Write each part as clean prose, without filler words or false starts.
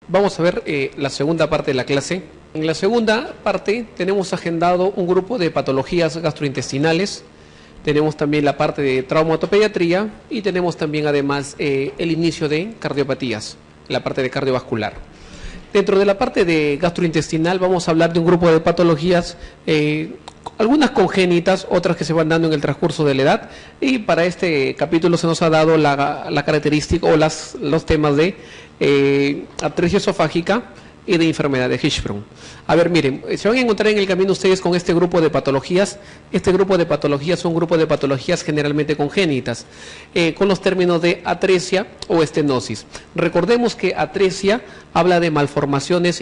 Vamos a ver la segunda parte de la clase. En la segunda parte tenemos agendado un grupo de patologías gastrointestinales, tenemos también la parte de traumatopediatría y tenemos también además el inicio de cardiopatías, la parte de cardiovascular. Dentro de la parte de gastrointestinal vamos a hablar de un grupo de patologías, algunas congénitas, otras que se van dando en el transcurso de la edad, y para este capítulo se nos ha dado la característica o los temas de atresia esofágica y de enfermedad de Hirschsprung. A ver, miren, se van a encontrar en el camino ustedes con este grupo de patologías. Este grupo de patologías son un grupo de patologías generalmente congénitas, con los términos de atresia o estenosis. Recordemos que atresia habla de malformaciones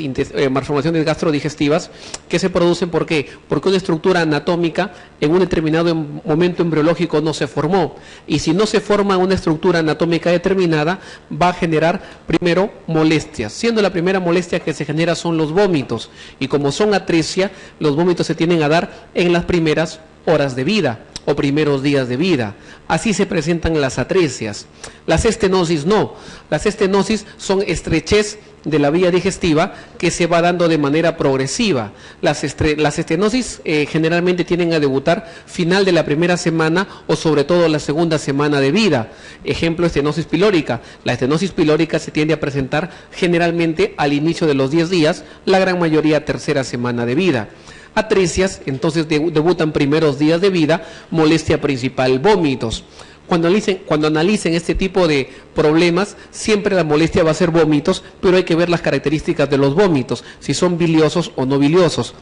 gastrodigestivas que se producen, ¿por qué? Porque una estructura anatómica en un determinado momento embriológico no se formó. Y si no se forma una estructura anatómica determinada, va a generar primero molestias, siendo la primera molestia que se genera son los vómitos. Y como son atresia, los vómitos se tienden a dar en las primeras horas de vida o primeros días de vida. Así se presentan las atresias. Las estenosis no. Las estenosis son estrechez de la vía digestiva que se va dando de manera progresiva. Las estenosis generalmente tienden a debutar final de la primera semana o sobre todo la segunda semana de vida. Ejemplo, estenosis pilórica. La estenosis pilórica se tiende a presentar generalmente al inicio de los 10 días, la gran mayoría tercera semana de vida. Atresias, entonces debutan primeros días de vida, molestia principal, vómitos. Cuando analicen este tipo de problemas, siempre la molestia va a ser vómitos, pero hay que ver las características de los vómitos, si son biliosos o no biliosos.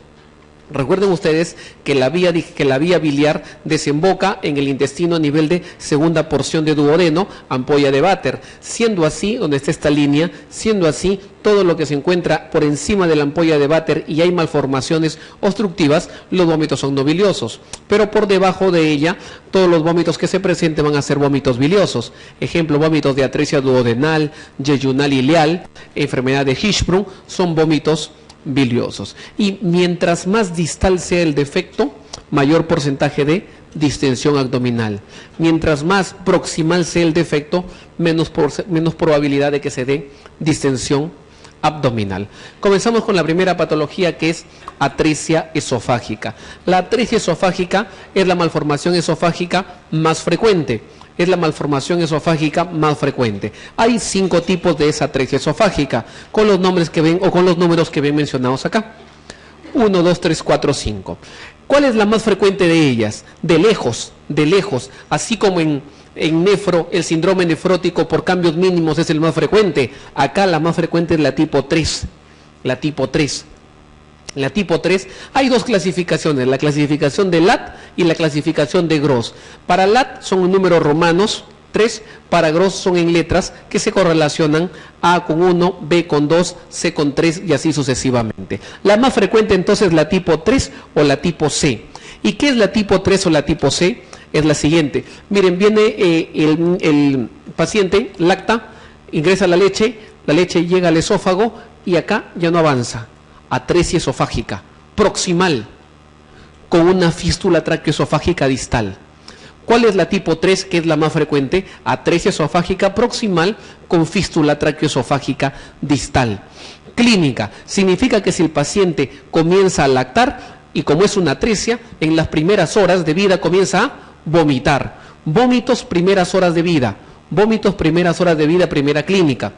Recuerden ustedes que la vía biliar desemboca en el intestino a nivel de segunda porción de duodeno, ampolla de Vater. Siendo así, donde está esta línea, siendo así, todo lo que se encuentra por encima de la ampolla de Vater y hay malformaciones obstructivas, los vómitos son no biliosos. Pero por debajo de ella, todos los vómitos que se presenten van a ser vómitos biliosos. Ejemplo, vómitos de atresia duodenal, yeyunal ileal, enfermedad de Hirschsprung, son vómitos biliosos. Y mientras más distal sea el defecto, mayor porcentaje de distensión abdominal. Mientras más proximal sea el defecto, menos probabilidad de que se dé distensión abdominal. Comenzamos con la primera patología, que es atresia esofágica. La atresia esofágica es la malformación esofágica más frecuente. Es la malformación esofágica más frecuente. Hay 5 tipos de esa atresia esofágica, con los nombres que ven o con los números que ven mencionados acá. 1, 2, 3, 4, 5. ¿Cuál es la más frecuente de ellas? De lejos, así como en nefro, el síndrome nefrótico por cambios mínimos es el más frecuente. Acá la más frecuente es la tipo 3. La tipo 3. La tipo 3, hay dos clasificaciones, la clasificación de Latt y la clasificación de Gross. Para Latt son números romanos, 3, para Gross son en letras que se correlacionan A con 1, B con 2, C con 3 y así sucesivamente. La más frecuente entonces es la tipo 3 o la tipo C. ¿Y qué es la tipo 3 o la tipo C? Es la siguiente. Miren, viene el paciente, lacta, ingresa la leche llega al esófago y acá ya no avanza. Atresia esofágica, proximal, con una fístula traqueoesofágica distal. ¿Cuál es la tipo 3, que es la más frecuente? Atresia esofágica proximal con fístula traqueoesofágica distal. Clínica, significa que si el paciente comienza a lactar, y como es una atresia, en las primeras horas de vida comienza a vomitar. Vómitos primeras horas de vida, primera clínica.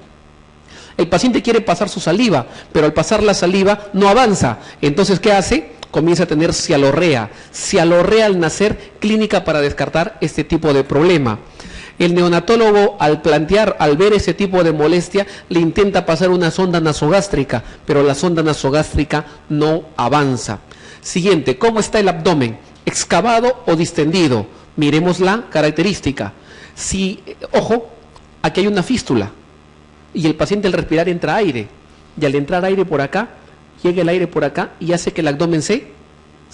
El paciente quiere pasar su saliva, pero al pasar la saliva no avanza. Entonces, ¿qué hace? Comienza a tener cialorrea. Cialorrea al nacer, clínica para descartar este tipo de problema. El neonatólogo, al ver ese tipo de molestia, le intenta pasar una sonda nasogástrica, pero la sonda nasogástrica no avanza. Siguiente, ¿cómo está el abdomen? ¿Excavado o distendido? Miremos la característica. Ojo, aquí hay una fístula. Y el paciente al respirar entra aire, y al entrar aire por acá, llega el aire por acá y hace que el abdomen se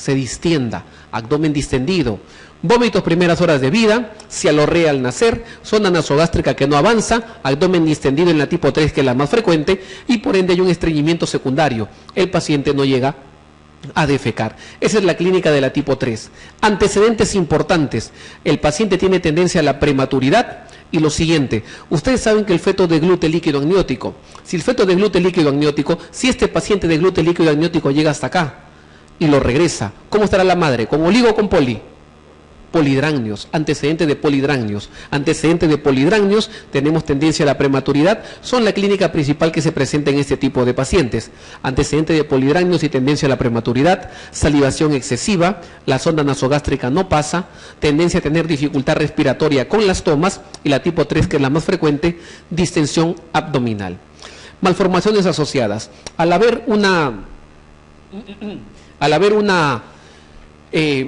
distienda, abdomen distendido. Vómitos primeras horas de vida, cialorrea al nacer, sonda nasogástrica que no avanza, abdomen distendido en la tipo 3, que es la más frecuente, y por ende hay un estreñimiento secundario. El paciente no llega a defecar. Esa es la clínica de la tipo 3. Antecedentes importantes. El paciente tiene tendencia a la prematuridad, Y lo siguiente, ustedes saben que el feto de gluten líquido amniótico, si el feto de gluten líquido amniótico, si este paciente de gluten líquido amniótico llega hasta acá y lo regresa, ¿cómo estará la madre? ¿Con oligo o con poli? Polidrácnios, antecedente de polidrácnios. Antecedente de polidrácnios, tenemos tendencia a la prematuridad, son la clínica principal que se presenta en este tipo de pacientes. Antecedente de polidrácnios y tendencia a la prematuridad, salivación excesiva, la sonda nasogástrica no pasa, tendencia a tener dificultad respiratoria con las tomas, y la tipo 3, que es la más frecuente, distensión abdominal. Malformaciones asociadas. Al haber una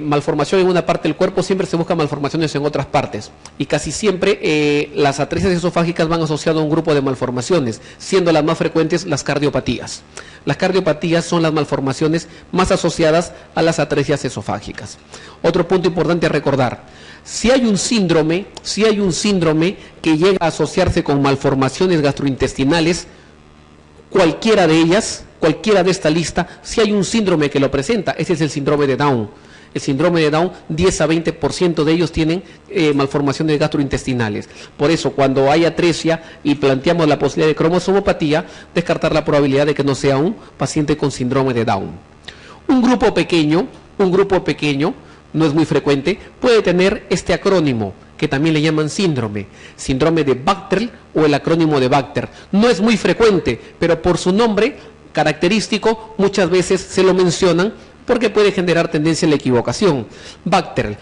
malformación en una parte del cuerpo, siempre se buscan malformaciones en otras partes, y casi siempre las atresias esofágicas van asociadas a un grupo de malformaciones, siendo las más frecuentes las cardiopatías. Las cardiopatías son las malformaciones más asociadas a las atresias esofágicas. Otro punto importante a recordar: si hay un síndrome que llega a asociarse con malformaciones gastrointestinales, cualquiera de ellas, cualquiera de esta lista, si hay un síndrome que lo presenta, ese es el síndrome de Down. El síndrome de Down, 10 a 20% de ellos tienen malformaciones gastrointestinales. Por eso, cuando hay atresia y planteamos la posibilidad de cromosomopatía, descartar la probabilidad de que no sea un paciente con síndrome de Down. Un grupo pequeño, no es muy frecuente, puede tener este acrónimo, que también le llaman síndrome de Bacter o el acrónimo de Bacter. No es muy frecuente, pero por su nombre característico muchas veces se lo mencionan, porque puede generar tendencia a la equivocación. Bacter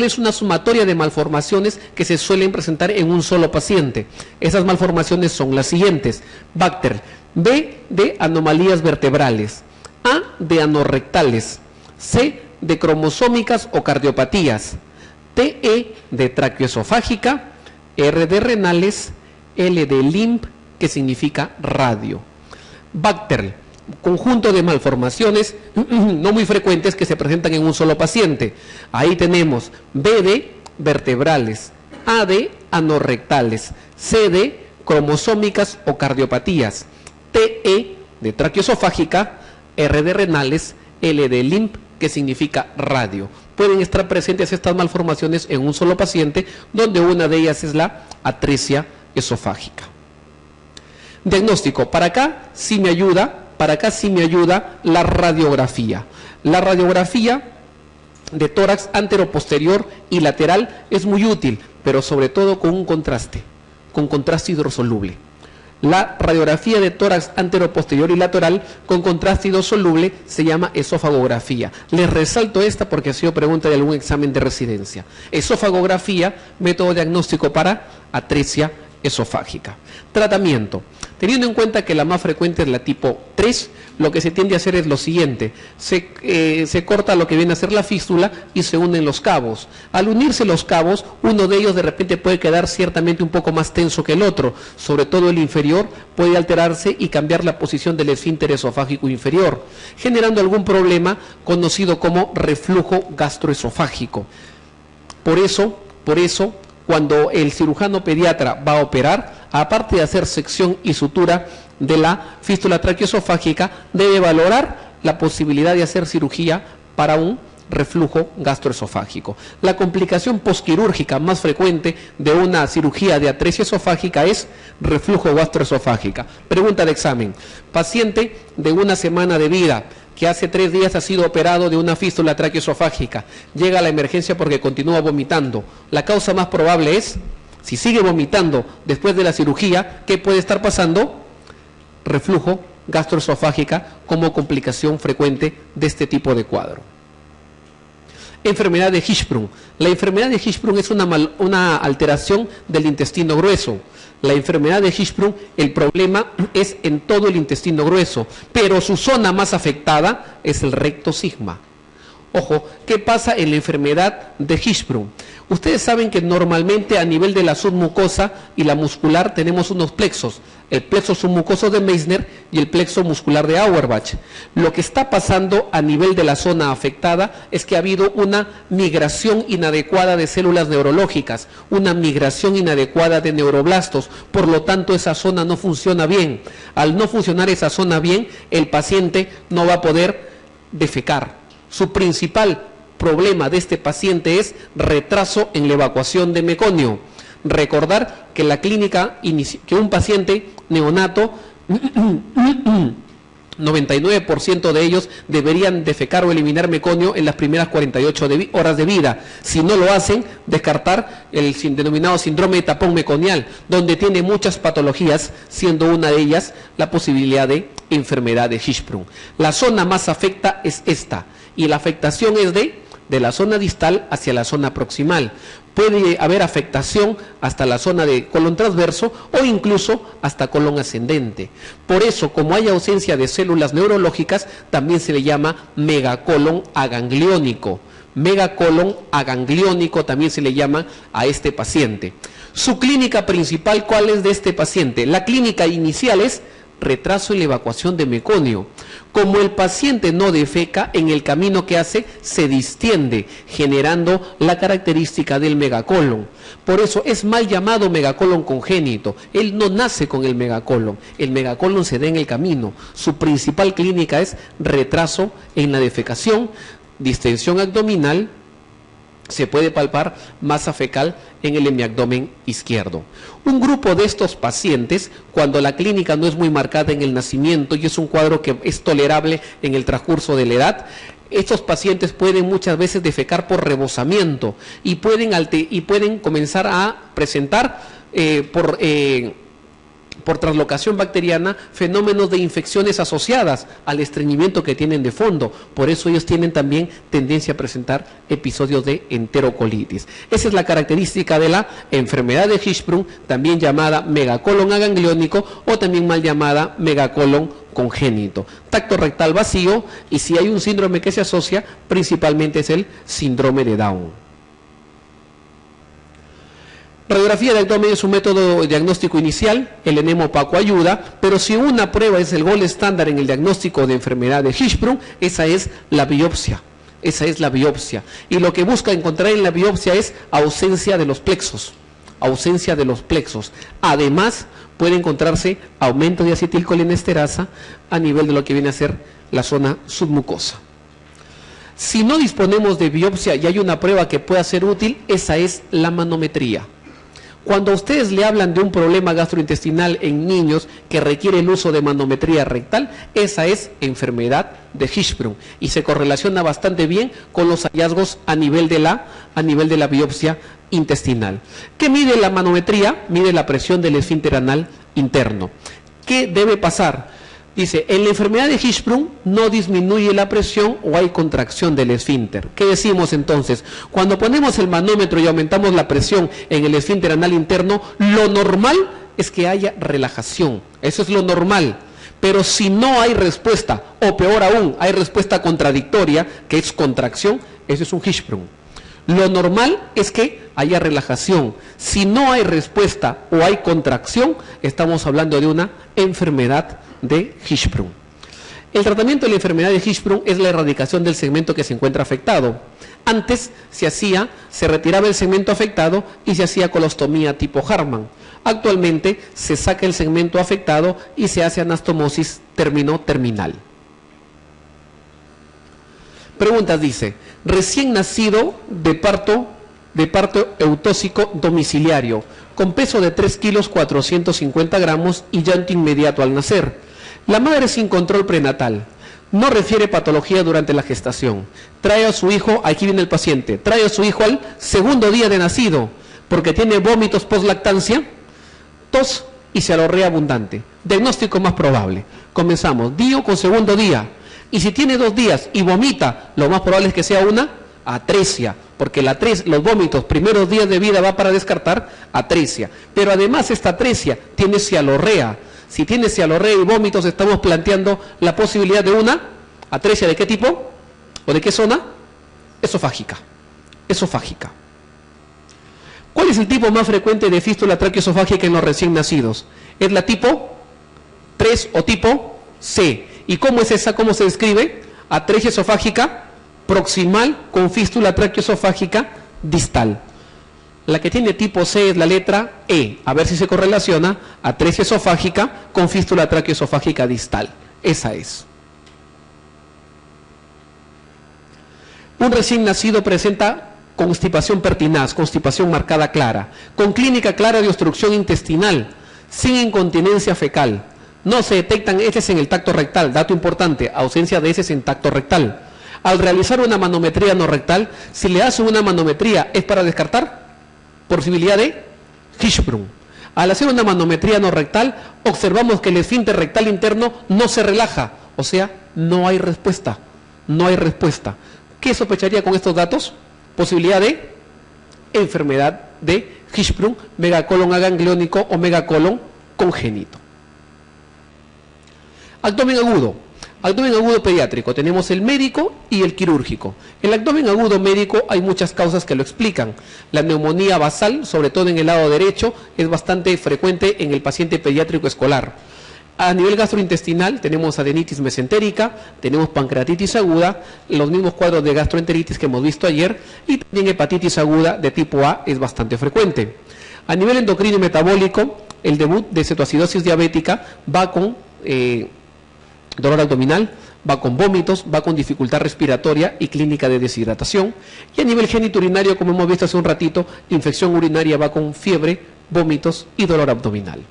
es una sumatoria de malformaciones que se suelen presentar en un solo paciente. Esas malformaciones son las siguientes: Bacter, B de anomalías vertebrales, A de anorrectales, C de cromosómicas o cardiopatías, TE de traqueoesofágica, R de renales, L de limb, que significa radio. Bacter, conjunto de malformaciones no muy frecuentes que se presentan en un solo paciente. Ahí tenemos B de vertebrales, A de anorrectales, C de cromosómicas o cardiopatías, TE de traqueoesofágica, R de renales, L de limb, que significa radio. Pueden estar presentes estas malformaciones en un solo paciente, donde una de ellas es la atresia esofágica. Diagnóstico. Para acá sí me ayuda la radiografía. La radiografía de tórax anteroposterior y lateral es muy útil, pero sobre todo con un contraste, con contraste hidrosoluble. La radiografía de tórax anteroposterior y lateral con contraste hidrosoluble se llama esofagografía. Les resalto esta porque ha sido pregunta de algún examen de residencia. Esofagografía, método diagnóstico para atresia esofágica. Tratamiento. Teniendo en cuenta que la más frecuente es la tipo 3, lo que se tiende a hacer es lo siguiente: se corta lo que viene a ser la fístula y se unen los cabos. Al unirse los cabos, uno de ellos de repente puede quedar ciertamente un poco más tenso que el otro, sobre todo el inferior puede alterarse y cambiar la posición del esfínter esofágico inferior, generando algún problema conocido como reflujo gastroesofágico. Por eso, cuando el cirujano pediatra va a operar, aparte de hacer sección y sutura de la fístula traqueoesofágica, debe valorar la posibilidad de hacer cirugía para un reflujo gastroesofágico. La complicación posquirúrgica más frecuente de una cirugía de atresia esofágica es reflujo gastroesofágica. Pregunta de examen: paciente de 1 semana de vida, que hace 3 días ha sido operado de una fístula traqueoesofágica, llega a la emergencia porque continúa vomitando. La causa más probable es, si sigue vomitando después de la cirugía, ¿qué puede estar pasando? Reflujo gastroesofágica como complicación frecuente de este tipo de cuadro. Enfermedad de Hirschsprung. La enfermedad de Hirschsprung es una alteración del intestino grueso. La enfermedad de Hirschsprung, el problema es en todo el intestino grueso, pero su zona más afectada es el recto sigma. Ojo, ¿qué pasa en la enfermedad de Hirschsprung? Ustedes saben que normalmente a nivel de la submucosa y la muscular tenemos unos plexos, el plexo submucoso de Meissner y el plexo muscular de Auerbach. Lo que está pasando a nivel de la zona afectada es que ha habido una migración inadecuada de células neurológicas, una migración inadecuada de neuroblastos, por lo tanto esa zona no funciona bien. Al no funcionar esa zona bien, el paciente no va a poder defecar. Su principal problema de este paciente es retraso en la evacuación de meconio. Recordar que la clínica, que un paciente neonato, 99% de ellos deberían defecar o eliminar meconio en las primeras 48 horas de vida. Si no lo hacen, descartar el denominado síndrome de tapón meconial, donde tiene muchas patologías, siendo una de ellas la posibilidad de enfermedad de Hirschsprung. La zona más afecta es esta, y la afectación es de la zona distal hacia la zona proximal. Puede haber afectación hasta la zona de colon transverso o incluso hasta colon ascendente. Por eso, como hay ausencia de células neurológicas, también se le llama megacolon agangliónico. Megacolon agangliónico también se le llama a este paciente. Su clínica principal, ¿cuál es de este paciente? La clínica inicial es retraso en la evacuación de meconio. Como el paciente no defeca, en el camino que hace se distiende, generando la característica del megacolon. Por eso es mal llamado megacolon congénito. Él no nace con el megacolon se da en el camino. Su principal clínica es retraso en la defecación, distensión abdominal. Se puede palpar masa fecal en el hemiabdomen izquierdo. Un grupo de estos pacientes, cuando la clínica no es muy marcada en el nacimiento y es un cuadro que es tolerable en el transcurso de la edad, estos pacientes pueden muchas veces defecar por rebosamiento y pueden comenzar a presentar por translocación bacteriana, fenómenos de infecciones asociadas al estreñimiento que tienen de fondo. Por eso ellos tienen también tendencia a presentar episodios de enterocolitis. Esa es la característica de la enfermedad de Hirschsprung, también llamada megacolon agangliónico o también mal llamada megacolon congénito. Tacto rectal vacío, y si hay un síndrome que se asocia, principalmente es el síndrome de Down. Radiografía de abdomen es un método diagnóstico inicial, el enema opaco ayuda, pero si una prueba es el gold estándar en el diagnóstico de enfermedad de Hirschsprung, esa es la biopsia. Esa es la biopsia. Y lo que busca encontrar en la biopsia es ausencia de los plexos. Ausencia de los plexos. Además, puede encontrarse aumento de acetilcolinesterasa a nivel de lo que viene a ser la zona submucosa. Si no disponemos de biopsia y hay una prueba que pueda ser útil, esa es la manometría. Cuando ustedes le hablan de un problema gastrointestinal en niños que requiere el uso de manometría rectal, esa es enfermedad de Hirschsprung y se correlaciona bastante bien con los hallazgos a nivel de la biopsia intestinal. ¿Qué mide la manometría? Mide la presión del esfínter anal interno. ¿Qué debe pasar? Dice, en la enfermedad de Hirschsprung no disminuye la presión o hay contracción del esfínter. ¿Qué decimos entonces? Cuando ponemos el manómetro y aumentamos la presión en el esfínter anal interno, lo normal es que haya relajación. Eso es lo normal. Pero si no hay respuesta, o peor aún, hay respuesta contradictoria, que es contracción, eso es un Hirschsprung. Lo normal es que haya relajación. Si no hay respuesta o hay contracción, estamos hablando de una enfermedad de Hirschsprung. El tratamiento de la enfermedad de Hirschsprung es la erradicación del segmento que se encuentra afectado. Antes se retiraba el segmento afectado y se hacía colostomía tipo Hartmann. Actualmente se saca el segmento afectado y se hace anastomosis terminal. Preguntas, dice, recién nacido de parto eutóxico domiciliario, con peso de 3 kilos 450 gramos y llanto inmediato al nacer. La madre sin control prenatal, no refiere patología durante la gestación. Trae a su hijo, aquí viene el paciente, trae a su hijo al segundo día de nacido, porque tiene vómitos post-lactancia, tos y cialorrea abundante. Diagnóstico más probable. Comenzamos, DIO con segundo día. Y si tiene 2 días y vomita, lo más probable es que sea una atresia, porque los vómitos, primeros días de vida va para descartar atresia. Pero además esta atresia tiene cialorrea. Si tiene cialorrea y vómitos, estamos planteando la posibilidad de una atresia. ¿De qué tipo? ¿O de qué zona? Esofágica. Esofágica. ¿Cuál es el tipo más frecuente de fístula traqueoesofágica en los recién nacidos? Es la tipo 3 o tipo C. ¿Y cómo es esa? ¿Cómo se describe? Atresia esofágica proximal con fístula traqueoesofágica distal. La que tiene tipo C es la letra E. A ver si se correlaciona atresia esofágica con fístula traqueoesofágica distal. Esa es. Un recién nacido presenta constipación pertinaz, constipación marcada clara, con clínica clara de obstrucción intestinal, sin incontinencia fecal. No se detectan heces en el tacto rectal, dato importante, ausencia de heces en tacto rectal. Al realizar una manometría no rectal, si le hacen una manometría, ¿es para descartar? Posibilidad de Hirschsprung. Al hacer una manometría no rectal, observamos que el esfínter rectal interno no se relaja, o sea, no hay respuesta. No hay respuesta. ¿Qué sospecharía con estos datos? Posibilidad de enfermedad de Hirschsprung, megacolon agangliónico o megacolon congénito. Abdomen agudo. Abdomen agudo pediátrico, tenemos el médico y el quirúrgico. El abdomen agudo médico hay muchas causas que lo explican. La neumonía basal, sobre todo en el lado derecho, es bastante frecuente en el paciente pediátrico escolar. A nivel gastrointestinal tenemos adenitis mesentérica, tenemos pancreatitis aguda, los mismos cuadros de gastroenteritis que hemos visto ayer, y también hepatitis aguda de tipo A es bastante frecuente. A nivel endocrino y metabólico, el debut de cetoacidosis diabética va con dolor abdominal, va con vómitos, va con dificultad respiratoria y clínica de deshidratación. Y a nivel genitourinario, como hemos visto hace un ratito, infección urinaria va con fiebre, vómitos y dolor abdominal.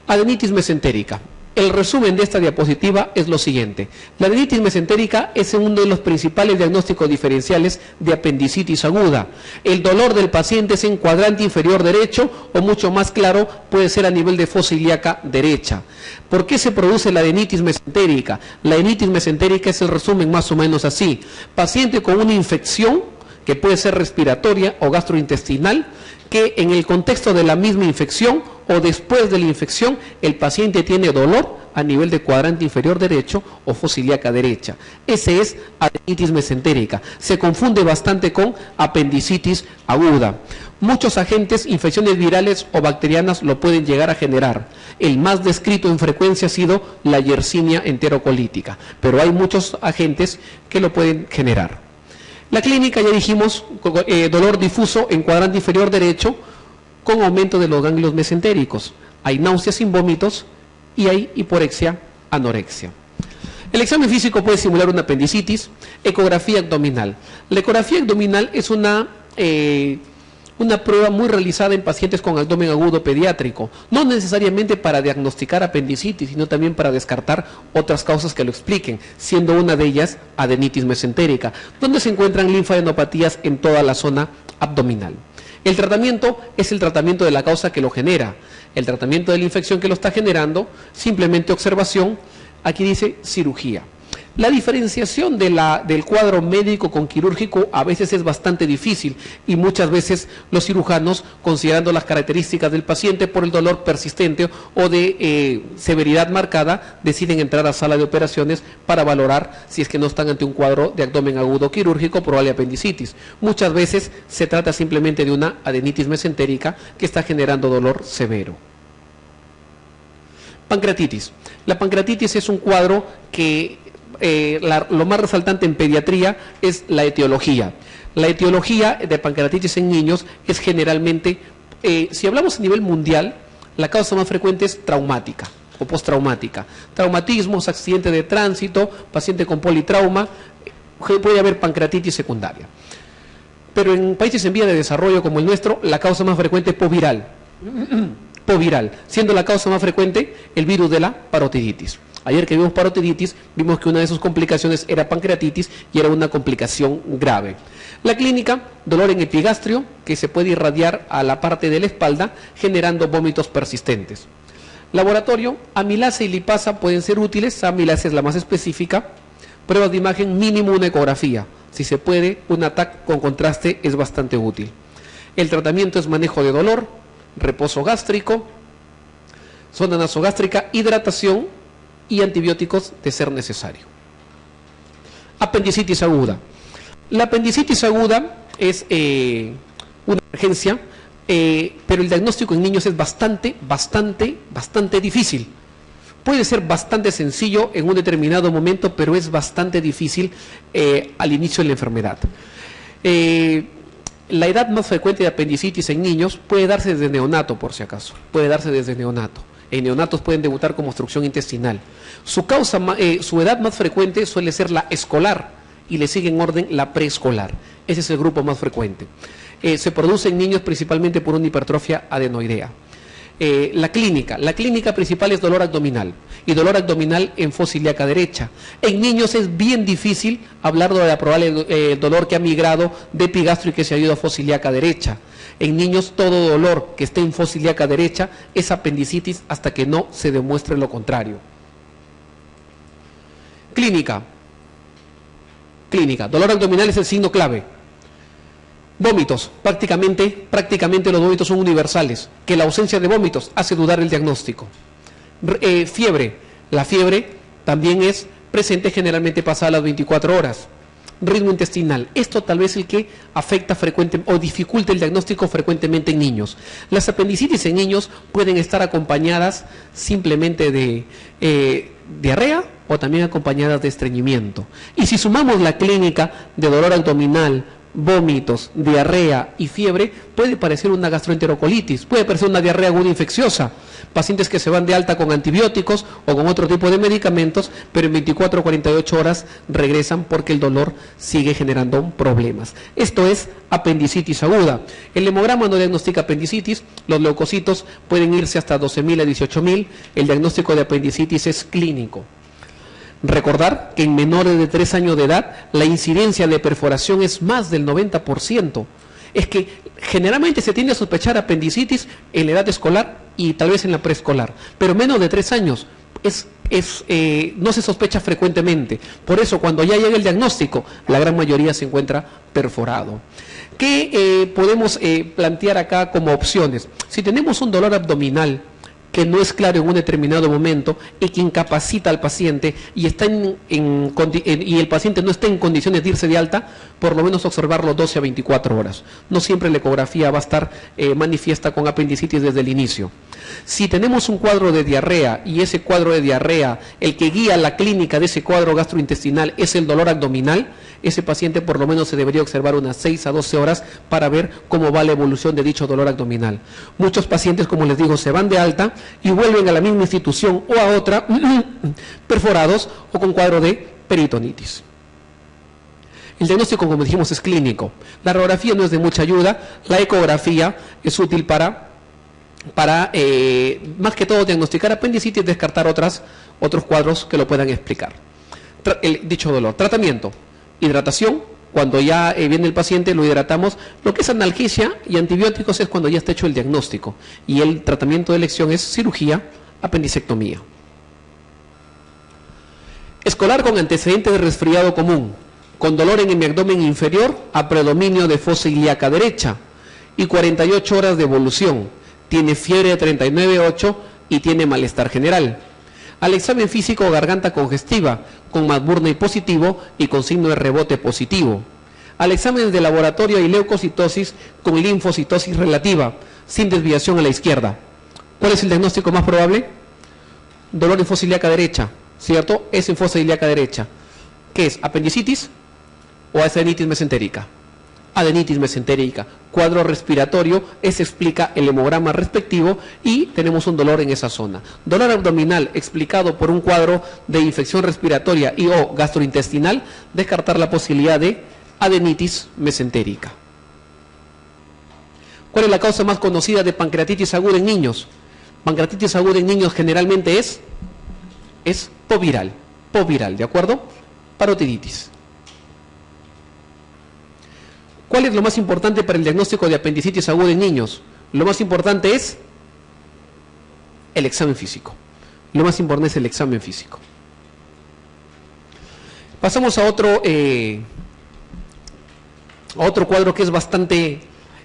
Adenitis mesentérica. El resumen de esta diapositiva es lo siguiente. La adenitis mesentérica es uno de los principales diagnósticos diferenciales de apendicitis aguda. El dolor del paciente es en cuadrante inferior derecho o mucho más claro puede ser a nivel de fosa ilíaca derecha. ¿Por qué se produce la adenitis mesentérica? La adenitis mesentérica es el resumen más o menos así. Paciente con una infección que puede ser respiratoria o gastrointestinal, que en el contexto de la misma infección o después de la infección el paciente tiene dolor a nivel de cuadrante inferior derecho o fosa ilíaca derecha. Ese es adenitis mesentérica. Se confunde bastante con apendicitis aguda. Muchos agentes, infecciones virales o bacterianas lo pueden llegar a generar. El más descrito en frecuencia ha sido la Yersinia enterocolítica, pero hay muchos agentes que lo pueden generar. La clínica, ya dijimos, dolor difuso en cuadrante inferior derecho con aumento de los ganglios mesentéricos. Hay náuseas sin vómitos y hay hiporexia, anorexia. El examen físico puede simular una apendicitis, ecografía abdominal. La ecografía abdominal es una prueba muy realizada en pacientes con abdomen agudo pediátrico, no necesariamente para diagnosticar apendicitis, sino también para descartar otras causas que lo expliquen, siendo una de ellas adenitis mesentérica, donde se encuentran linfadenopatías en toda la zona abdominal. El tratamiento es el tratamiento de la causa que lo genera, el tratamiento de la infección que lo está generando, simplemente observación, aquí dice cirugía. La diferenciación del cuadro médico con quirúrgico a veces es bastante difícil y muchas veces los cirujanos, considerando las características del paciente por el dolor persistente o de severidad marcada, deciden entrar a sala de operaciones para valorar si es que no están ante un cuadro de abdomen agudo quirúrgico probable apendicitis. Muchas veces se trata simplemente de una adenitis mesentérica que está generando dolor severo. Pancreatitis. La pancreatitis es un cuadro que lo más resaltante en pediatría es la etiología. La etiología de pancreatitis en niños es generalmente, si hablamos a nivel mundial, la causa más frecuente es traumática o postraumática. Traumatismos, accidente de tránsito, paciente con politrauma, puede haber pancreatitis secundaria. Pero en países en vía de desarrollo como el nuestro, la causa más frecuente es poviral. Poviral, siendo la causa más frecuente el virus de la parotiditis. Ayer que vimos parotiditis, vimos que una de sus complicaciones era pancreatitis y era una complicación grave. La clínica, dolor en epigastrio, que se puede irradiar a la parte de la espalda, generando vómitos persistentes. Laboratorio, amilasa y lipasa pueden ser útiles, amilasa es la más específica. Pruebas de imagen, mínimo una ecografía. Si se puede, un TAC con contraste es bastante útil. El tratamiento es manejo de dolor, reposo gástrico, sonda nasogástrica, hidratación y antibióticos de ser necesario. Apendicitis aguda. La apendicitis aguda es una emergencia, pero el diagnóstico en niños es bastante difícil. Puede ser bastante sencillo en un determinado momento, pero es bastante difícil al inicio de la enfermedad. La edad más frecuente de apendicitis en niños puede darse desde neonato, por si acaso. Puede darse desde neonato. En neonatos pueden debutar como obstrucción intestinal. Su edad más frecuente suele ser la escolar. y le sigue en orden la preescolar. Ese es el grupo más frecuente. Se produce en niños principalmente por una hipertrofia adenoidea. La clínica principal es dolor abdominal, y dolor abdominal en fosa ilíaca derecha. En niños es bien difícil hablar de la probable dolor que ha migrado de epigastro y que se ha ido a fosa ilíaca derecha. En niños todo dolor que esté en fosa ilíaca derecha es apendicitis hasta que no se demuestre lo contrario. Clínica, dolor abdominal es el signo clave. Vómitos, prácticamente los vómitos son universales, que la ausencia de vómitos hace dudar el diagnóstico. Fiebre, la fiebre también es presente generalmente pasada las 24 horas. Ritmo intestinal, esto tal vez el que afecta frecuentemente o dificulta el diagnóstico frecuentemente en niños. Las apendicitis en niños pueden estar acompañadas simplemente de diarrea o también acompañadas de estreñimiento. Y si sumamos la clínica de dolor abdominal, vómitos, diarrea y fiebre, puede parecer una gastroenterocolitis, puede parecer una diarrea aguda infecciosa, pacientes que se van de alta con antibióticos o con otro tipo de medicamentos, pero en 24 o 48 horas regresan porque el dolor sigue generando problemas. Esto es apendicitis aguda. El hemograma no diagnostica apendicitis, los leucocitos pueden irse hasta 12.000 a 18.000, el diagnóstico de apendicitis es clínico. Recordar que en menores de 3 años de edad la incidencia de perforación es más del 90%. Es que generalmente se tiende a sospechar apendicitis en la edad escolar y tal vez en la preescolar, pero menos de 3 años no se sospecha frecuentemente. Por eso cuando ya llega el diagnóstico, la gran mayoría se encuentra perforado. ¿Qué podemos plantear acá como opciones? Si tenemos un dolor abdominal que no es claro en un determinado momento y que incapacita al paciente y el paciente no está en condiciones de irse de alta, por lo menos observarlo 12 a 24 horas. No siempre la ecografía va a estar manifiesta con apendicitis desde el inicio. Si tenemos un cuadro de diarrea y ese cuadro de diarrea, el que guía la clínica de ese cuadro gastrointestinal es el dolor abdominal, ese paciente por lo menos se debería observar unas 6 a 12 horas para ver cómo va la evolución de dicho dolor abdominal. Muchos pacientes, como les digo, se van de alta y vuelven a la misma institución o a otra perforados o con cuadro de peritonitis. El diagnóstico, como dijimos, es clínico. La radiografía no es de mucha ayuda, la ecografía es útil para más que todo diagnosticar apendicitis y descartar otros cuadros que lo puedan explicar. Dicho dolor. Tratamiento. Hidratación. Cuando ya viene el paciente lo hidratamos. Lo que es analgesia y antibióticos es cuando ya está hecho el diagnóstico. Y el tratamiento de elección es cirugía, apendicectomía. Escolar con antecedente de resfriado común, con dolor en el abdomen inferior a predominio de fosa ilíaca derecha y 48 horas de evolución. Tiene fiebre de 39,8 y tiene malestar general. Al examen físico, garganta congestiva, con McBurney positivo y con signo de rebote positivo. Al examen de laboratorio hay leucocitosis con linfocitosis relativa, sin desviación a la izquierda. ¿Cuál es el diagnóstico más probable? Dolor en fosa ilíaca derecha, ¿cierto? Es en fosa ilíaca derecha. ¿Qué es? ¿Apendicitis o adenitis mesentérica? Adenitis mesentérica. Cuadro respiratorio, ese explica el hemograma respectivo y tenemos un dolor en esa zona. Dolor abdominal explicado por un cuadro de infección respiratoria y o gastrointestinal, descartar la posibilidad de adenitis mesentérica. ¿Cuál es la causa más conocida de pancreatitis aguda en niños? Pancreatitis aguda en niños generalmente es poviral, ¿de acuerdo? Parotiditis. ¿Cuál es lo más importante para el diagnóstico de apendicitis aguda en niños? Lo más importante es el examen físico. Lo más importante es el examen físico. Pasamos a otro cuadro que es bastante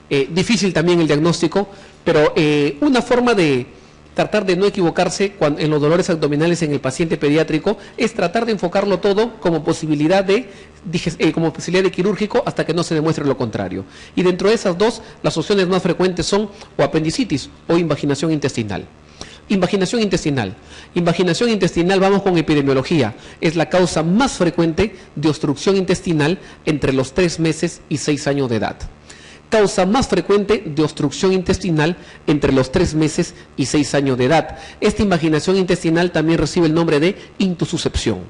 difícil también el diagnóstico, pero una forma de tratar de no equivocarse en los dolores abdominales en el paciente pediátrico es tratar de enfocarlo todo como posibilidad de quirúrgico hasta que no se demuestre lo contrario. Y dentro de esas dos, las opciones más frecuentes son o apendicitis o invaginación intestinal. Invaginación intestinal. Invaginación intestinal, vamos con epidemiología. Es la causa más frecuente de obstrucción intestinal entre los 3 meses y 6 años de edad. Causa más frecuente de obstrucción intestinal entre los 3 meses y 6 años de edad. Esta invaginación intestinal también recibe el nombre de intususcepción.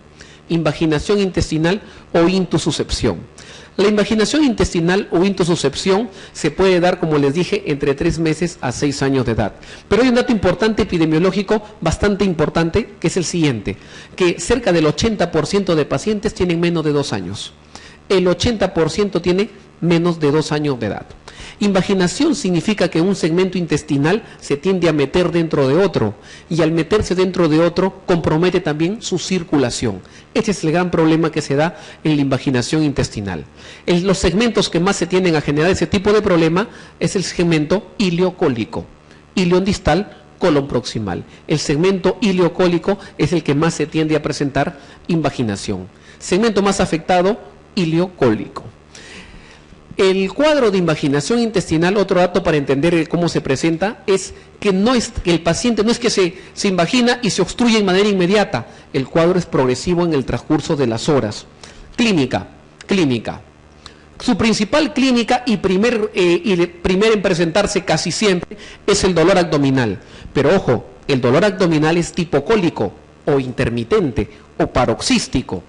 invaginación intestinal o intususcepción. La invaginación intestinal o intususcepción se puede dar, como les dije, entre 3 meses a 6 años de edad. Pero hay un dato importante epidemiológico, bastante importante, que es el siguiente, que cerca del 80% de pacientes tienen menos de 2 años. El 80% tiene menos de 2 años de edad. Invaginación significa que un segmento intestinal se tiende a meter dentro de otro, y al meterse dentro de otro compromete también su circulación. Ese es el gran problema que se da en la invaginación intestinal. Los segmentos que más se tienden a generar ese tipo de problema es el segmento ileocólico, ilion distal, colon proximal. El segmento ileocólico es el que más se tiende a presentar invaginación. Segmento más afectado, ileocólico. El cuadro de invaginación intestinal, otro dato para entender cómo se presenta, es que el paciente no es que se invagina y se obstruye de manera inmediata. El cuadro es progresivo en el transcurso de las horas. Clínica. Su principal clínica y primer en presentarse casi siempre es el dolor abdominal. Pero ojo, el dolor abdominal es tipo cólico o intermitente o paroxístico.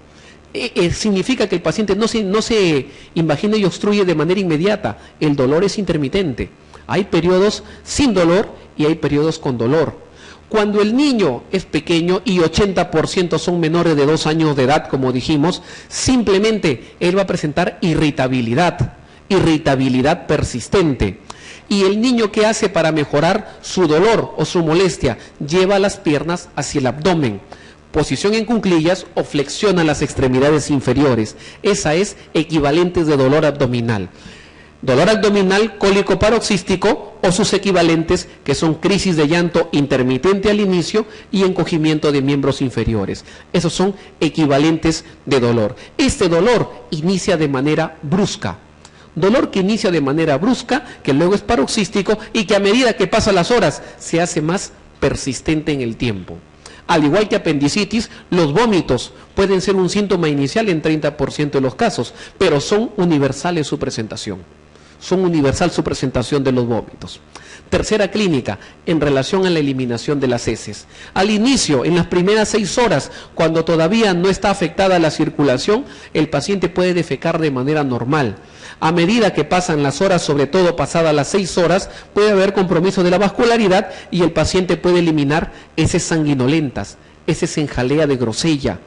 Significa que el paciente no se invagina y obstruye de manera inmediata. El dolor es intermitente. Hay periodos sin dolor y hay periodos con dolor. Cuando el niño es pequeño y 80% son menores de 2 años de edad, como dijimos, simplemente él va a presentar irritabilidad persistente. Y el niño, ¿qué hace para mejorar su dolor o su molestia? Lleva las piernas hacia el abdomen, posición en cuclillas o flexiona las extremidades inferiores. Esa es equivalentes de dolor abdominal. Dolor abdominal cólico paroxístico o sus equivalentes, que son crisis de llanto intermitente al inicio y encogimiento de miembros inferiores. Esos son equivalentes de dolor. Este dolor inicia de manera brusca. Dolor que inicia de manera brusca, que luego es paroxístico y que a medida que pasan las horas se hace más persistente en el tiempo. Al igual que apendicitis, los vómitos pueden ser un síntoma inicial en 30% de los casos, pero son universales su presentación. Son universal su presentación de los vómitos. Tercera clínica, en relación a la eliminación de las heces. Al inicio, en las primeras 6 horas, cuando todavía no está afectada la circulación, el paciente puede defecar de manera normal. A medida que pasan las horas, sobre todo pasadas las 6 horas, puede haber compromiso de la vascularidad y el paciente puede eliminar heces sanguinolentas, heces en jalea de Grosella.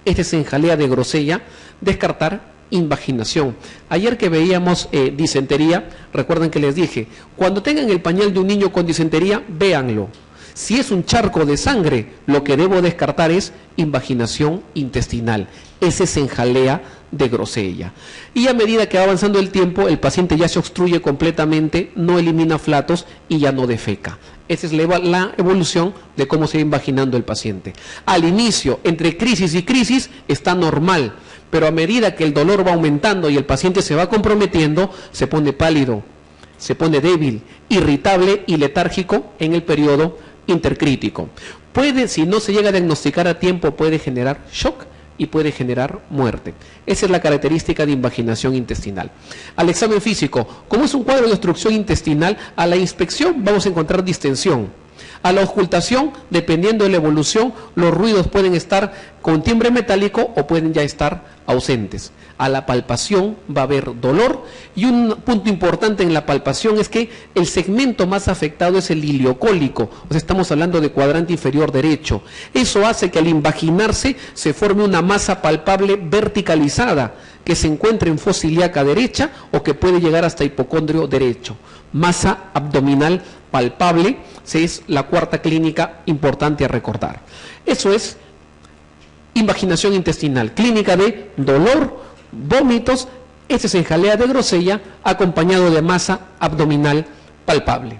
Heces en jalea de Grosella, descartar invaginación. Ayer que veíamos disentería, recuerden que les dije, cuando tengan el pañal de un niño con disentería, véanlo. Si es un charco de sangre, lo que debo descartar es invaginación intestinal, heces en jalea de Grosella. Y a medida que va avanzando el tiempo, el paciente ya se obstruye completamente, no elimina flatos y ya no defeca. Esa es la evolución de cómo se va invaginando el paciente. Al inicio, entre crisis y crisis, está normal, pero a medida que el dolor va aumentando y el paciente se va comprometiendo, se pone pálido, se pone débil, irritable y letárgico en el periodo intercrítico. Si no se llega a diagnosticar a tiempo, puede generar shock y puede generar muerte. Esa es la característica de invaginación intestinal. Al examen físico, como es un cuadro de obstrucción intestinal, a la inspección vamos a encontrar distensión. A la auscultación, dependiendo de la evolución, los ruidos pueden estar con timbre metálico o pueden ya estar ausentes. A la palpación va a haber dolor y un punto importante en la palpación es que el segmento más afectado es el ileocólico, o sea, estamos hablando de cuadrante inferior derecho. Eso hace que al invaginarse se forme una masa palpable verticalizada que se encuentra en fosa ilíaca derecha o que puede llegar hasta hipocondrio derecho. Masa abdominal palpable es la cuarta clínica importante a recordar. Eso es invaginación intestinal, clínica de dolor, vómitos, heces en jalea de Grosella, acompañado de masa abdominal palpable.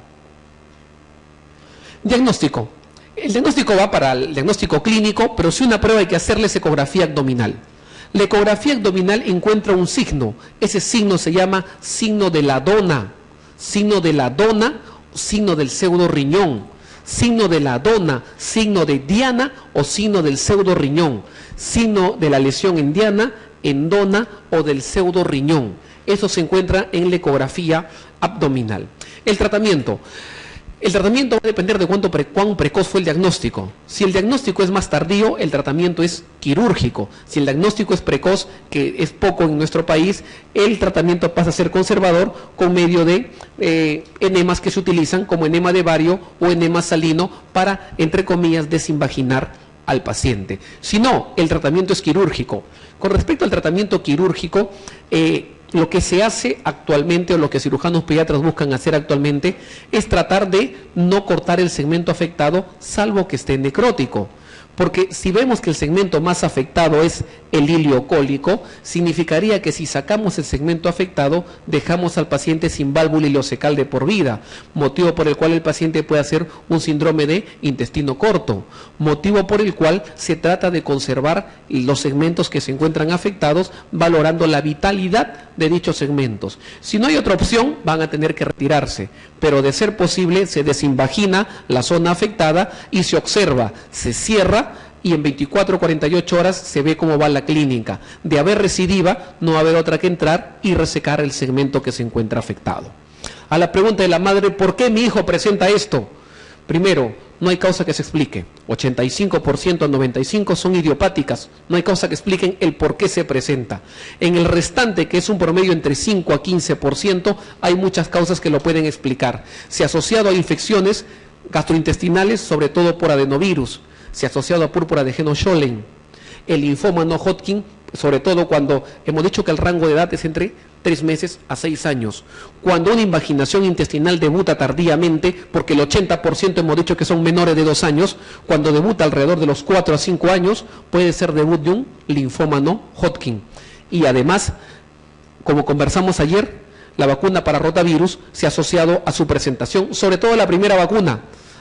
Diagnóstico. El diagnóstico va para el diagnóstico clínico, pero si una prueba hay que hacerle es ecografía abdominal. La ecografía abdominal encuentra un signo, ese signo se llama signo de la dona, signo de la dona, signo del pseudo riñón, signo de la dona, signo de Diana o signo del pseudo riñón, signo de la lesión en Diana, en dona o del pseudo riñón. Eso se encuentra en la ecografía abdominal. El tratamiento. El tratamiento va a depender de cuán precoz fue el diagnóstico. Si el diagnóstico es más tardío, el tratamiento es quirúrgico. Si el diagnóstico es precoz, que es poco en nuestro país, el tratamiento pasa a ser conservador con medio de enemas que se utilizan como enema de bario o enema salino para, entre comillas, desinvaginar al paciente. Si no, el tratamiento es quirúrgico. Con respecto al tratamiento quirúrgico, lo que se hace actualmente o lo que cirujanos pediatras buscan hacer actualmente es tratar de no cortar el segmento afectado salvo que esté necrótico. Porque si vemos que el segmento más afectado es el ileocólico, significaría que si sacamos el segmento afectado, dejamos al paciente sin válvula ileocecal de por vida, motivo por el cual el paciente puede hacer un síndrome de intestino corto, motivo por el cual se trata de conservar los segmentos que se encuentran afectados, valorando la vitalidad de dichos segmentos. Si no hay otra opción, van a tener que retirarse, pero de ser posible, se desinvagina la zona afectada y se observa, se cierra, y en 24 o 48 horas se ve cómo va la clínica. De haber recidiva, no va a haber otra que entrar y resecar el segmento que se encuentra afectado. A la pregunta de la madre, ¿por qué mi hijo presenta esto? Primero, no hay causa que se explique. 85% a 95% son idiopáticas. No hay causa que expliquen el por qué se presenta. En el restante, que es un promedio entre 5 a 15%, hay muchas causas que lo pueden explicar. Se ha asociado a infecciones gastrointestinales, sobre todo por adenovirus. Se ha asociado a púrpura de Heno-Schollen, el linfoma no Hodgkin, sobre todo cuando hemos dicho que el rango de edad es entre 3 meses a 6 años. Cuando una invaginación intestinal debuta tardíamente, porque el 80% hemos dicho que son menores de 2 años, cuando debuta alrededor de los 4 a 5 años, puede ser debut de un linfoma no Hodgkin. Y además, como conversamos ayer, la vacuna para rotavirus se ha asociado a su presentación, sobre todo la primera vacuna.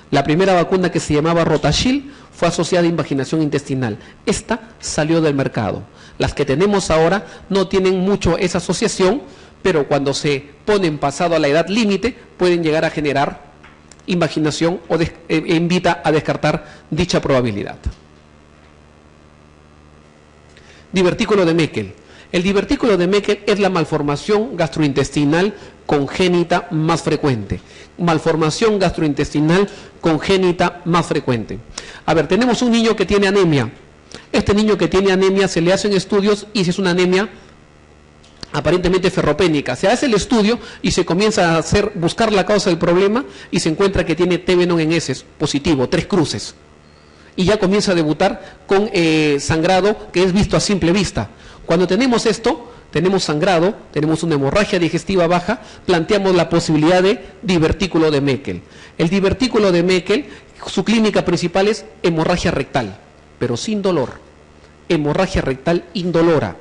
La primera vacuna, que se llamaba Rotashil, fue asociada a invaginación intestinal. Esta salió del mercado. Las que tenemos ahora no tienen mucho esa asociación, pero cuando se ponen pasado a la edad límite, pueden llegar a generar invaginación o invita a descartar dicha probabilidad. Divertículo de Meckel. El divertículo de Meckel es la malformación gastrointestinal congénita más frecuente. Malformación gastrointestinal congénita más frecuente. A ver, tenemos un niño que tiene anemia. Este niño que tiene anemia se le hacen estudios y si es una anemia aparentemente ferropénica. Se hace el estudio y se comienza a buscar la causa del problema y se encuentra que tiene T-Venom en heces positivo, 3 cruces. Y ya comienza a debutar con sangrado que es visto a simple vista. Cuando tenemos esto, tenemos sangrado, tenemos una hemorragia digestiva baja, planteamos la posibilidad de divertículo de Meckel. El divertículo de Meckel, su clínica principal es hemorragia rectal, pero sin dolor. Hemorragia rectal indolora.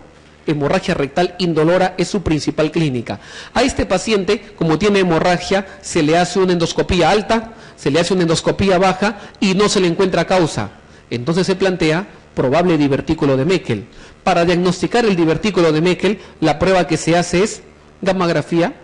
Hemorragia rectal indolora es su principal clínica. A este paciente, como tiene hemorragia, se le hace una endoscopía alta, se le hace una endoscopía baja y no se le encuentra causa. Entonces se plantea probable divertículo de Meckel. Para diagnosticar el divertículo de Meckel, la prueba que se hace es gammagrafía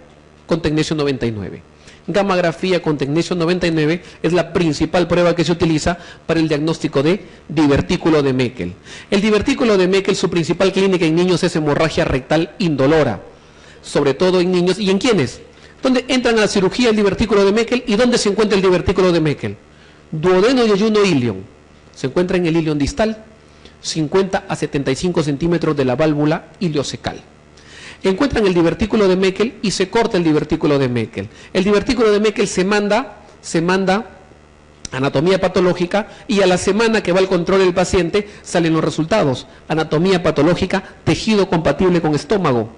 con tecnesio 99. Gammagrafía con tecnesio 99 es la principal prueba que se utiliza para el diagnóstico de divertículo de Meckel. El divertículo de Meckel, su principal clínica en niños es hemorragia rectal indolora, sobre todo en niños. ¿Y en quiénes? ¿Dónde entran a la cirugía el divertículo de Meckel y dónde se encuentra el divertículo de Meckel? Duodeno y ayuno ilion. Se encuentra en el ilion distal, 50 a 75 centímetros de la válvula ileocecal. Encuentran el divertículo de Meckel y se corta el divertículo de Meckel. El divertículo de Meckel se manda anatomía patológica y a la semana que va al control del paciente salen los resultados. Anatomía patológica, tejido compatible con estómago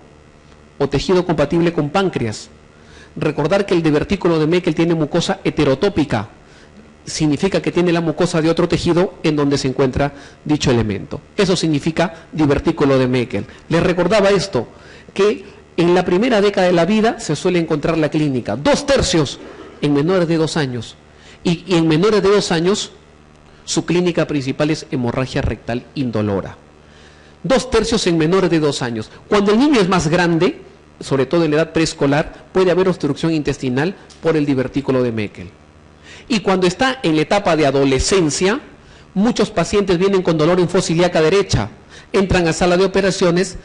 o tejido compatible con páncreas. Recordar que el divertículo de Meckel tiene mucosa heterotópica. Significa que tiene la mucosa de otro tejido en donde se encuentra dicho elemento. Eso significa divertículo de Meckel. Les recordaba esto, que en la primera década de la vida se suele encontrar la clínica, 2/3 en menores de 2 años. Y en menores de 2 años, su clínica principal es hemorragia rectal indolora. 2/3 en menores de 2 años. Cuando el niño es más grande, sobre todo en la edad preescolar, puede haber obstrucción intestinal por el divertículo de Meckel. Y cuando está en la etapa de adolescencia, muchos pacientes vienen con dolor en fosa ilíaca derecha, entran a sala de operaciones,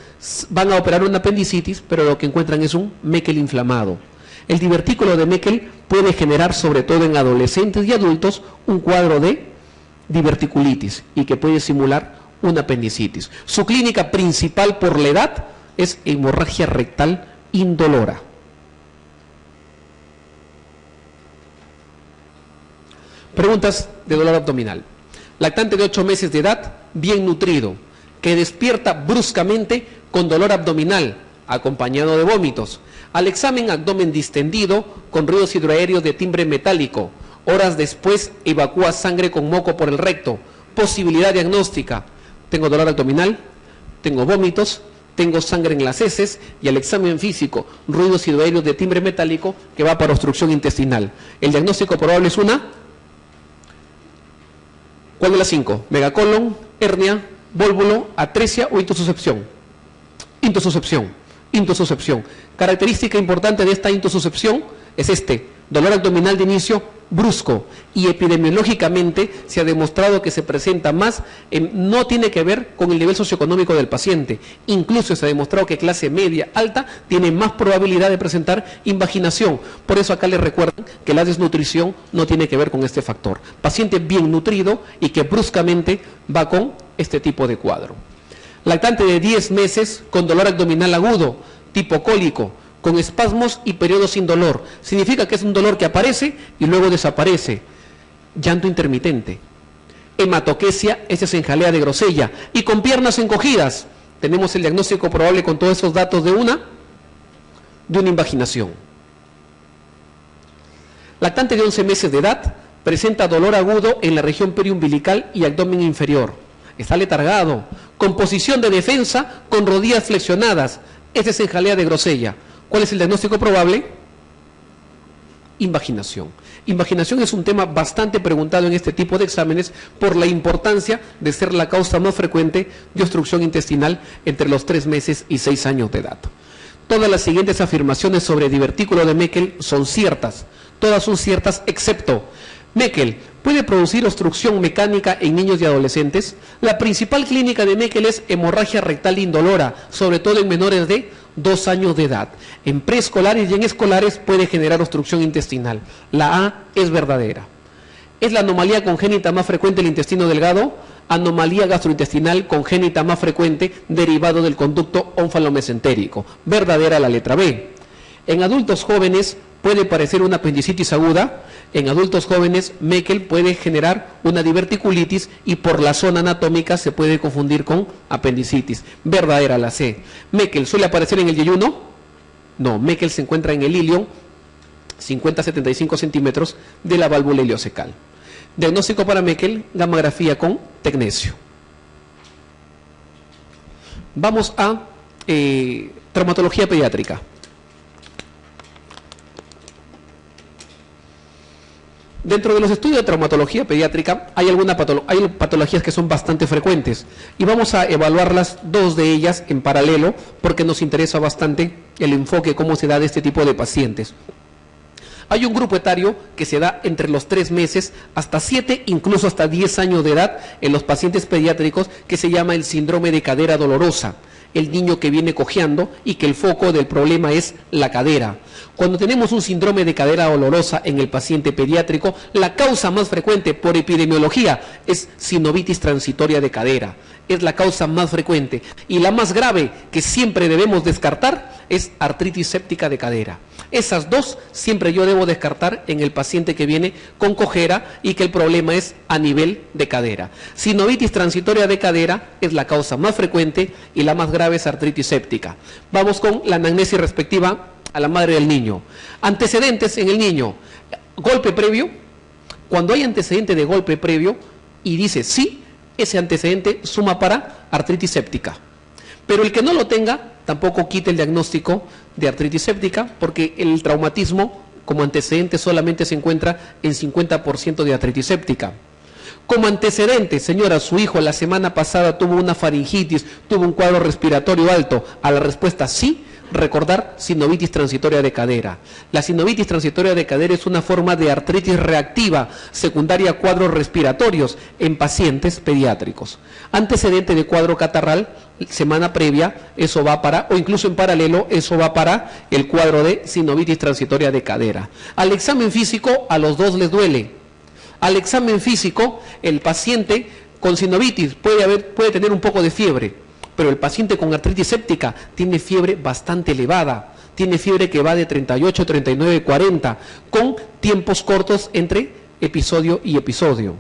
van a operar una apendicitis, pero lo que encuentran es un Meckel inflamado. El divertículo de Meckel puede generar, sobre todo en adolescentes y adultos, un cuadro de diverticulitis y que puede simular una apendicitis. Su clínica principal por la edad es hemorragia rectal indolora. Preguntas de dolor abdominal. Lactante de 8 meses de edad, bien nutrido, que despierta bruscamente con dolor abdominal, acompañado de vómitos. Al examen, abdomen distendido, con ruidos hidroaéreos de timbre metálico. Horas después, evacúa sangre con moco por el recto. Posibilidad diagnóstica: tengo dolor abdominal, tengo vómitos, tengo sangre en las heces, y al examen físico, ruidos hidroaéreos de timbre metálico, que va para obstrucción intestinal. El diagnóstico probable es una... ¿Cuál de las 5? Megacolon, hernia, vólvulo, atresia o intususcepción. Intususcepción. Característica importante de esta intususcepción es dolor abdominal de inicio brusco, y epidemiológicamente se ha demostrado que se presenta más, no tiene que ver con el nivel socioeconómico del paciente. Incluso se ha demostrado que clase media alta tiene más probabilidad de presentar invaginación. Por eso acá les recuerdan que la desnutrición no tiene que ver con este factor. Paciente bien nutrido y que bruscamente va con este tipo de cuadro. Lactante de 10 meses con dolor abdominal agudo, tipo cólico, con espasmos y periodos sin dolor. Significa que es un dolor que aparece y luego desaparece. Llanto intermitente. Hematoquesia, esa es jalea de grosella. Y con piernas encogidas. Tenemos el diagnóstico probable con todos esos datos de una invaginación. Lactante de 11 meses de edad, presenta dolor agudo en la región periumbilical y abdomen inferior. Está letargado, con posición de defensa, con rodillas flexionadas. Esa es jalea de grosella. ¿Cuál es el diagnóstico probable? Invaginación. Invaginación es un tema bastante preguntado en este tipo de exámenes por la importancia de ser la causa más frecuente de obstrucción intestinal entre los 3 meses y 6 años de edad. Todas las siguientes afirmaciones sobre divertículo de Meckel son ciertas. Todas son ciertas excepto: Meckel puede producir obstrucción mecánica en niños y adolescentes. La principal clínica de Meckel es hemorragia rectal indolora, sobre todo en menores de 2 años de edad. En preescolares y en escolares puede generar obstrucción intestinal. La A es verdadera. ¿Es la anomalía congénita más frecuente del intestino delgado? Anomalía gastrointestinal congénita más frecuente derivado del conducto ónfalo-mesentérico. Verdadera la letra B. En adultos jóvenes puede parecer una apendicitis aguda. En adultos jóvenes, Meckel puede generar una diverticulitis y por la zona anatómica se puede confundir con apendicitis. Verdadera la C. ¿Meckel suele aparecer en el yeyuno? No, Meckel se encuentra en el ilion, 50-75 centímetros de la válvula ileocecal. Diagnóstico para Meckel: gamografía con tecnesio. Vamos a traumatología pediátrica. Dentro de los estudios de traumatología pediátrica hay patologías que son bastante frecuentes y vamos a evaluarlas, 2 de ellas en paralelo, porque nos interesa bastante el enfoque, cómo se da de este tipo de pacientes. Hay un grupo etario que se da entre los 3 meses hasta 7, incluso hasta 10 años de edad en los pacientes pediátricos, que se llama el síndrome de cadera dolorosa. El niño que viene cojeando y que el foco del problema es la cadera. Cuando tenemos un síndrome de cadera dolorosa en el paciente pediátrico, la causa más frecuente por epidemiología es sinovitis transitoria de cadera. Es la causa más frecuente. Y la más grave que siempre debemos descartar es artritis séptica de cadera. Esas 2 siempre yo debo descartar en el paciente que viene con cojera y que el problema es a nivel de cadera. Sinovitis transitoria de cadera es la causa más frecuente y la más grave es artritis séptica. Vamos con la anamnesis respectiva a la madre del niño. Antecedentes en el niño: golpe previo. Cuando hay antecedente de golpe previo y dice sí, ese antecedente suma para artritis séptica. Pero el que no lo tenga tampoco quita el diagnóstico de artritis séptica, porque el traumatismo como antecedente solamente se encuentra en 50% de artritis séptica. Como antecedente, señora, su hijo la semana pasada tuvo una faringitis, tuvo un cuadro respiratorio alto. A la respuesta sí, Recordar, sinovitis transitoria de cadera. La sinovitis transitoria de cadera es una forma de artritis reactiva secundaria a cuadros respiratorios en pacientes pediátricos. Antecedente de cuadro catarral, semana previa, eso va para, o incluso en paralelo, eso va para el cuadro de sinovitis transitoria de cadera. Al examen físico, a los dos les duele. Al examen físico, el paciente con sinovitis puede tener un poco de fiebre, pero el paciente con artritis séptica tiene fiebre bastante elevada, tiene fiebre que va de 38, 39, 40, con tiempos cortos entre episodio y episodio.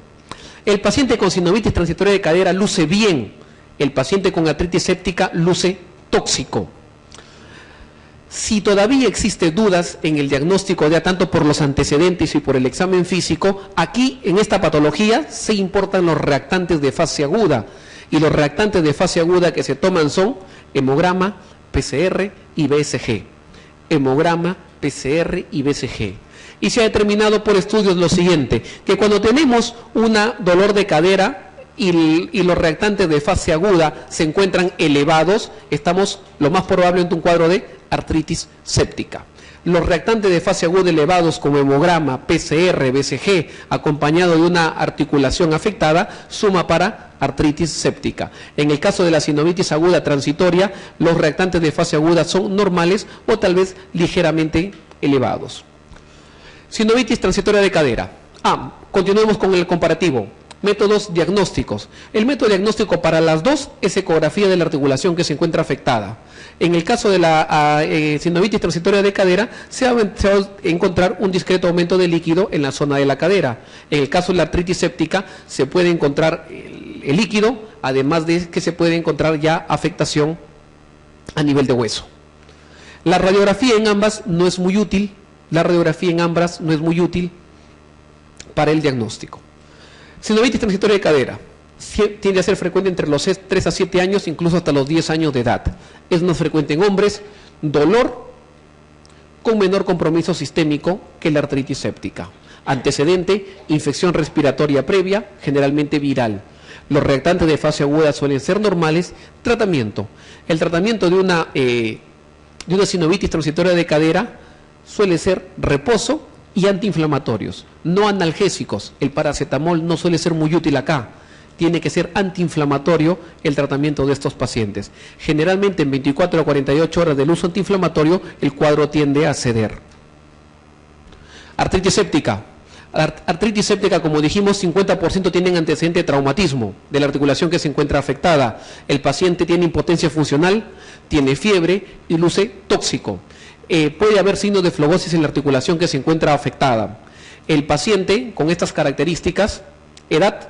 El paciente con sinovitis transitoria de cadera luce bien, el paciente con artritis séptica luce tóxico. Si todavía existen dudas en el diagnóstico, ya tanto por los antecedentes y por el examen físico, aquí en esta patología se importan los reactantes de fase aguda, y los reactantes de fase aguda que se toman son hemograma, PCR y BSG. Hemograma, PCR y BSG. Y se ha determinado por estudios lo siguiente, que cuando tenemos un dolor de cadera y los reactantes de fase aguda se encuentran elevados, estamos lo más probable ante un cuadro de artritis séptica. Los reactantes de fase aguda elevados como hemograma, PCR, BCG, acompañado de una articulación afectada, suma para artritis séptica. En el caso de la sinovitis aguda transitoria, los reactantes de fase aguda son normales o tal vez ligeramente elevados. Sinovitis transitoria de cadera. Continuemos con el comparativo. Métodos diagnósticos. El método diagnóstico para las dos es ecografía de la articulación que se encuentra afectada. En el caso de la sinovitis transitoria de cadera, se va a encontrar un discreto aumento de líquido en la zona de la cadera. En el caso de la artritis séptica, se puede encontrar el líquido, además de que se puede encontrar ya afectación a nivel de hueso. La radiografía en ambas no es muy útil. Para el diagnóstico. Sinovitis transitoria de cadera tiende a ser frecuente entre los 3 a 7 años, incluso hasta los 10 años de edad. Es más frecuente en hombres, dolor con menor compromiso sistémico que la artritis séptica. Antecedente, infección respiratoria previa, generalmente viral. Los reactantes de fase aguda suelen ser normales. Tratamiento. El tratamiento de una sinovitis transitoria de cadera suele ser reposo y antiinflamatorios, no analgésicos. El paracetamol no suele ser muy útil acá. Tiene que ser antiinflamatorio el tratamiento de estos pacientes. Generalmente en 24 a 48 horas del uso antiinflamatorio el cuadro tiende a ceder. Artritis séptica. Artritis séptica, como dijimos, 50% tienen antecedente de traumatismo de la articulación que se encuentra afectada. El paciente tiene impotencia funcional, tiene fiebre y luce tóxico. Puede haber signos de flebosis en la articulación que se encuentra afectada. El paciente con estas características, edad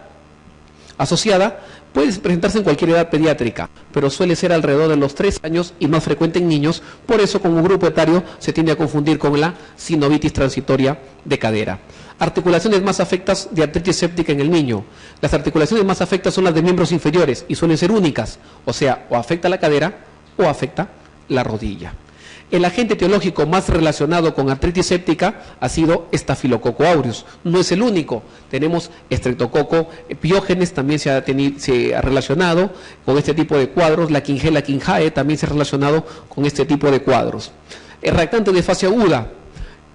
asociada, puede presentarse en cualquier edad pediátrica, pero suele ser alrededor de los 3 años y más frecuente en niños. Por eso con un grupo etario se tiende a confundir con la sinovitis transitoria de cadera. Articulaciones más afectas de artritis séptica en el niño. Las articulaciones más afectas son las de miembros inferiores y suelen ser únicas, o sea, o afecta la cadera o afecta la rodilla. El agente etiológico más relacionado con artritis séptica ha sido Staphylococcus aureus. No es el único. Tenemos Streptococcus pyogenes, también se ha relacionado con este tipo de cuadros. La Klebsiella quinshae también se ha relacionado con este tipo de cuadros. El reactante de fase aguda.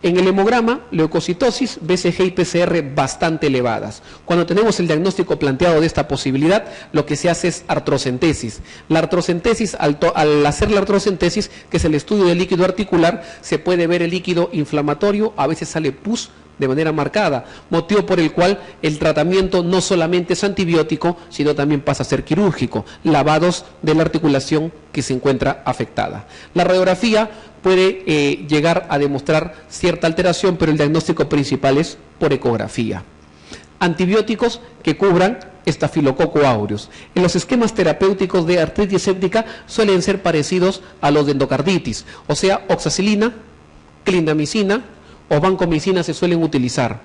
En el hemograma, leucocitosis, BCG y PCR bastante elevadas. Cuando tenemos el diagnóstico planteado de esta posibilidad, lo que se hace es artrocentesis. La artrocentesis, al hacer la artrocentesis, que es el estudio del líquido articular, se puede ver el líquido inflamatorio, a veces sale pus de manera marcada, motivo por el cual el tratamiento no solamente es antibiótico, sino también pasa a ser quirúrgico, lavados de la articulación que se encuentra afectada. La radiografía puede llegar a demostrar cierta alteración, pero el diagnóstico principal es por ecografía. Antibióticos que cubran Staphylococcus aureus. En los esquemas terapéuticos de artritis séptica suelen ser parecidos a los de endocarditis, o sea, oxacilina, clindamicina o vancomicina se suelen utilizar.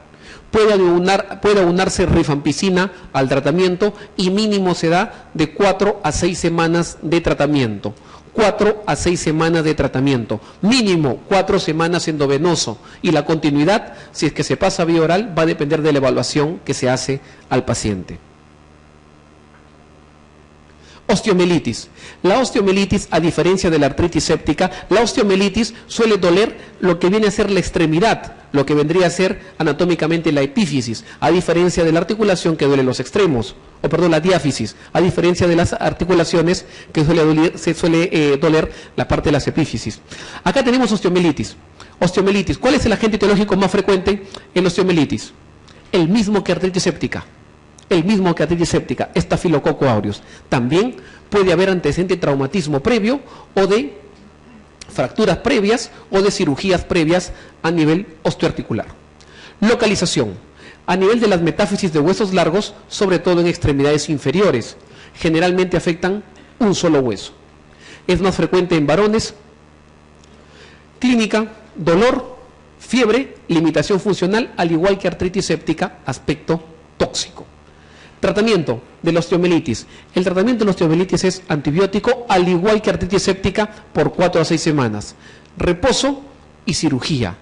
Puede aunarse rifampicina al tratamiento y mínimo se da de 4 a 6 semanas de tratamiento. 4 a 6 semanas de tratamiento, mínimo 4 semanas endovenoso, y la continuidad, si es que se pasa vía oral, va a depender de la evaluación que se hace al paciente. Osteomielitis. La osteomielitis, a diferencia de la artritis séptica, la osteomielitis suele doler lo que viene a ser la extremidad, lo que vendría a ser anatómicamente la epífisis, a diferencia de la articulación que duele los extremos, o perdón, la diáfisis, a diferencia de las articulaciones que suele doler la parte de las epífisis. Acá tenemos osteomielitis. Osteomielitis, ¿cuál es el agente etiológico más frecuente en osteomielitis? El mismo que artritis séptica. El mismo que artritis séptica, Staphylococcus aureus. También puede haber antecedente de traumatismo previo o de fracturas previas o de cirugías previas a nivel osteoarticular. Localización. A nivel de las metáfisis de huesos largos, sobre todo en extremidades inferiores, generalmente afectan un solo hueso. Es más frecuente en varones. Clínica, dolor, fiebre, limitación funcional, al igual que artritis séptica, aspecto tóxico. Tratamiento de la osteomielitis. El tratamiento de la osteomielitis es antibiótico, al igual que artritis séptica, por 4 a 6 semanas. Reposo y cirugía.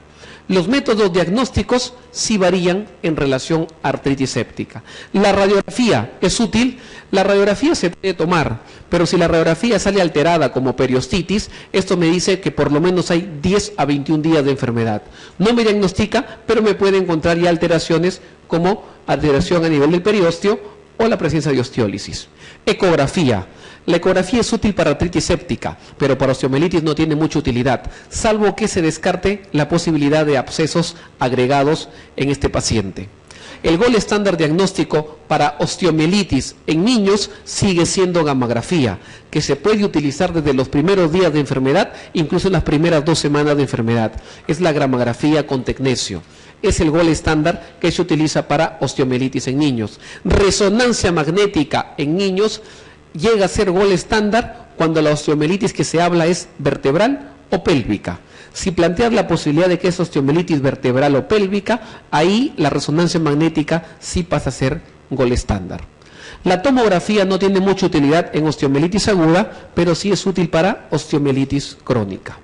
Los métodos diagnósticos sí varían en relación a artritis séptica. La radiografía es útil. La radiografía se puede tomar, pero si la radiografía sale alterada como periostitis, esto me dice que por lo menos hay 10 a 21 días de enfermedad. No me diagnostica, pero me puede encontrar ya alteraciones como alteración a nivel del periósteo o la presencia de osteólisis. Ecografía. La ecografía es útil para artritis séptica, pero para osteomielitis no tiene mucha utilidad, salvo que se descarte la posibilidad de abscesos agregados en este paciente. El gol estándar diagnóstico para osteomielitis en niños sigue siendo gammagrafía, que se puede utilizar desde los primeros días de enfermedad, incluso en las primeras 2 semanas de enfermedad. Es la gammagrafía con tecnesio. Es el gol estándar que se utiliza para osteomielitis en niños. Resonancia magnética en niños llega a ser gol estándar cuando la osteomielitis que se habla es vertebral o pélvica. Si planteas la posibilidad de que es osteomielitis vertebral o pélvica, ahí la resonancia magnética sí pasa a ser gol estándar. La tomografía no tiene mucha utilidad en osteomielitis aguda, pero sí es útil para osteomielitis crónica.